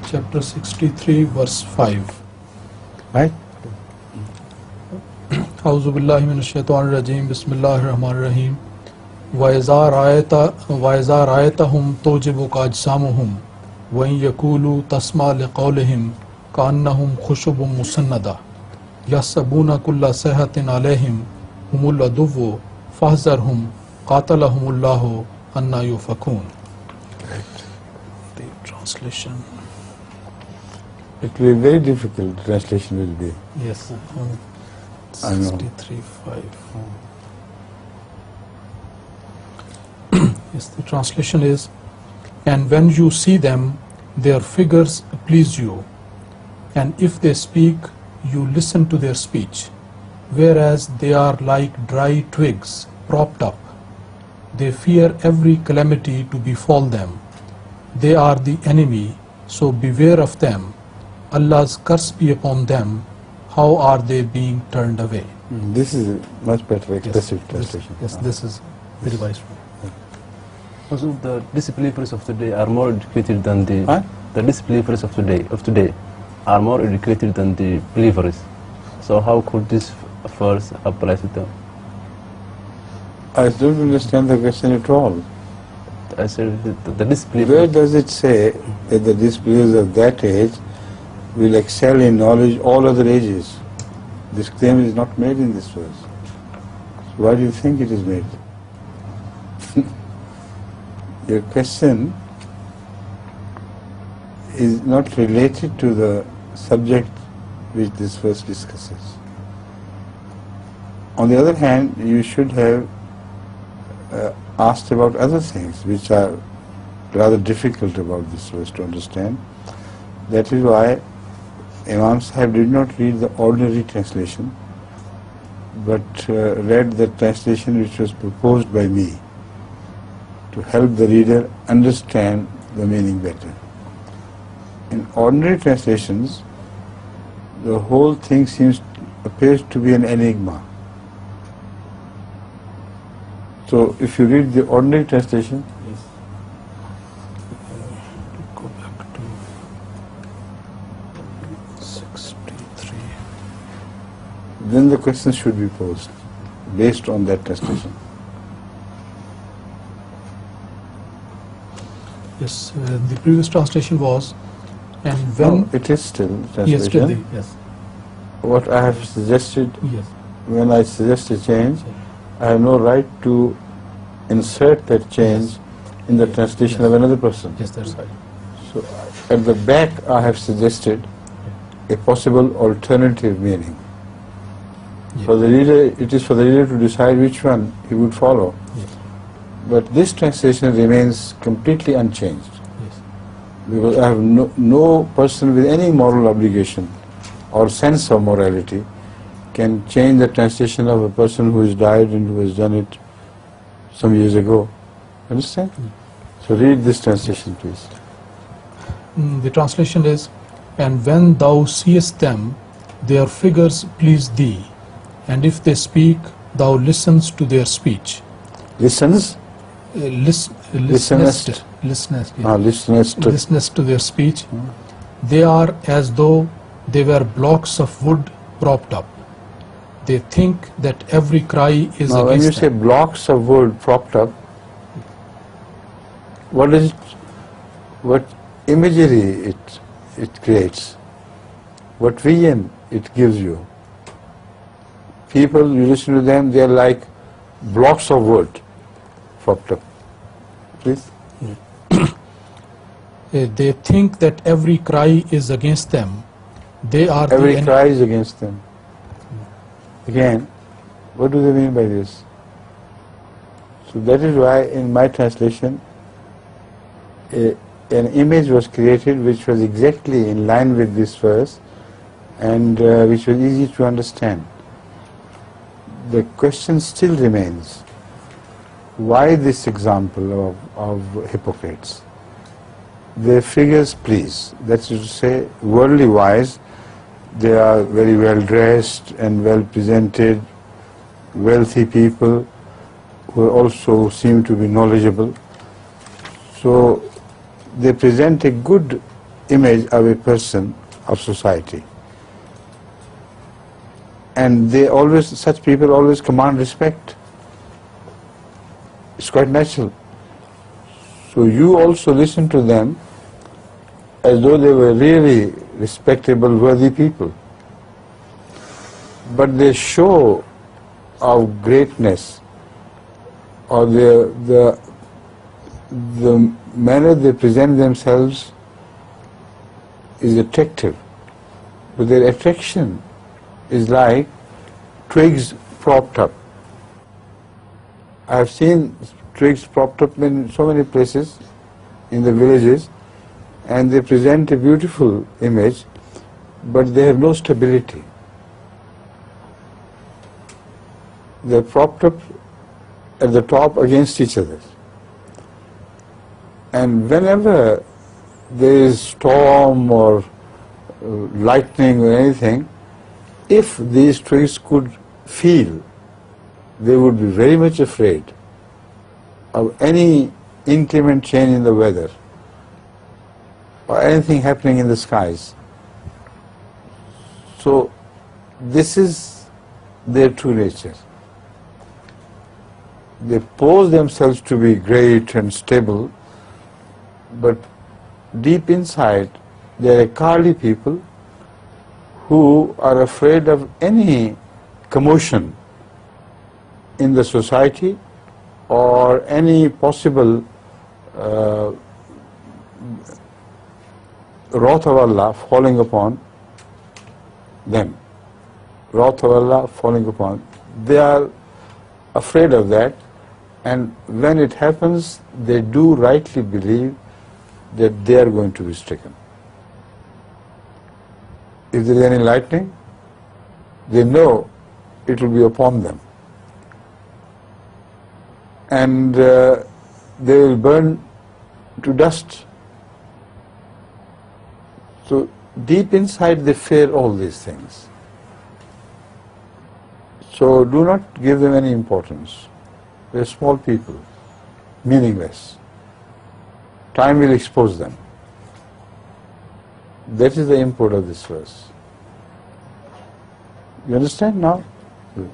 chapter 63 verse 5. Right? أعوذ بالله من الشيطان الرجيم بسم الله الرحمن الرحيم وإذا رأيتهم تعجبك أجسامهم وإن يقولوا تسمع لقولهم كأنهم خشب مسندة يحسبون كل صيحة عليهم هم العدو فاحذرهم قاتلهم الله أنى يؤفكون. The translation. It will be very difficult. The translation will be. Yes. I know. 63:5. Yes, the translation is, and when you see them, their figures please you, and if they speak, you listen to their speech, whereas they are like dry twigs propped up. They fear every calamity to befall them. They are the enemy, so beware of them. Allah's curse be upon them. How are they being turned away? This is a much better expressive translation. Yes, this is the revised one. Also, the disbelievers of today are more educated than the disbelievers of today are more educated than the believers. So how could this verse apply to them? I don't understand the question at all. I said the disbelievers. Where does it say that the disbelievers of that age will excel in knowledge all other ages? This claim is not made in this verse. So why do you think it is made? Your question is not related to the subject which this verse discusses. On the other hand, you should have asked about other things which are rather difficult about this verse to understand. That is why Imam Sahib did not read the ordinary translation, but read the translation which was proposed by me to help the reader understand the meaning better. In ordinary translations, the whole thing appears to be an enigma. So if you read the ordinary translation, Go back to 63. then the question should be posed based on that translation. Yes, the previous translation was, and when No, it is still translation. yesterday, yes, What I have suggested, yes, when I suggest a change, I have no right to insert that change in the translation of another person. yes, that's right. So at the back I have suggested a possible alternative meaning. Yeah. For the reader, it is for the reader to decide which one he would follow. Yes, But this translation remains completely unchanged, yes, because I have no person with any moral obligation or sense of morality can change the translation of a person who has died and who has done it some years ago. Understand? So read this translation, please. The translation is, and when thou seest them, their figures please thee, and if they speak, thou listens to their speech. Listens? Listenest to their speech. They are as though they were blocks of wood propped up. They think that every cry is Now, when you against say them. blocks of wood propped up, what is it? What imagery it creates? What vision it gives you? People, you listen to them, they are like blocks of wood propped up. Please. They think that every cry is against them. They are Every cry is against them. Again, what do they mean by this? So that is why in my translation, an image was created which was exactly in line with this verse and which was easy to understand. The question still remains, why this example of hypocrites? Their figures please, that is to say, worldly wise, they are very well dressed and well presented, wealthy people who also seem to be knowledgeable. So they present a good image of a person of society. And such people always command respect. It's quite natural. So you also listen to them as though they were really respectable, worthy people. But their show of greatness, or the manner they present themselves is attractive. But their attraction is like twigs propped up. I have seen twigs propped up in so many places in the villages, and they present a beautiful image, but they have no stability. They're propped up at the top against each other. And whenever there is storm or lightning or anything, if these trees could feel, they would be very much afraid of any inclement change in the weather or anything happening in the skies. So this is their true nature. They pose themselves to be great and stable, but deep inside they are cowardly people who are afraid of any commotion in the society or any possible wrath of Allah falling upon them. Wrath of Allah falling upon. They are afraid of that, and when it happens, they do rightly believe that they are going to be stricken. If there is any lightning, they know it will be upon them, and they will burn to dust. So deep inside they fear all these things. So do not give them any importance. They are small people, meaningless. Time will expose them. That is the import of this verse. You understand now? Good.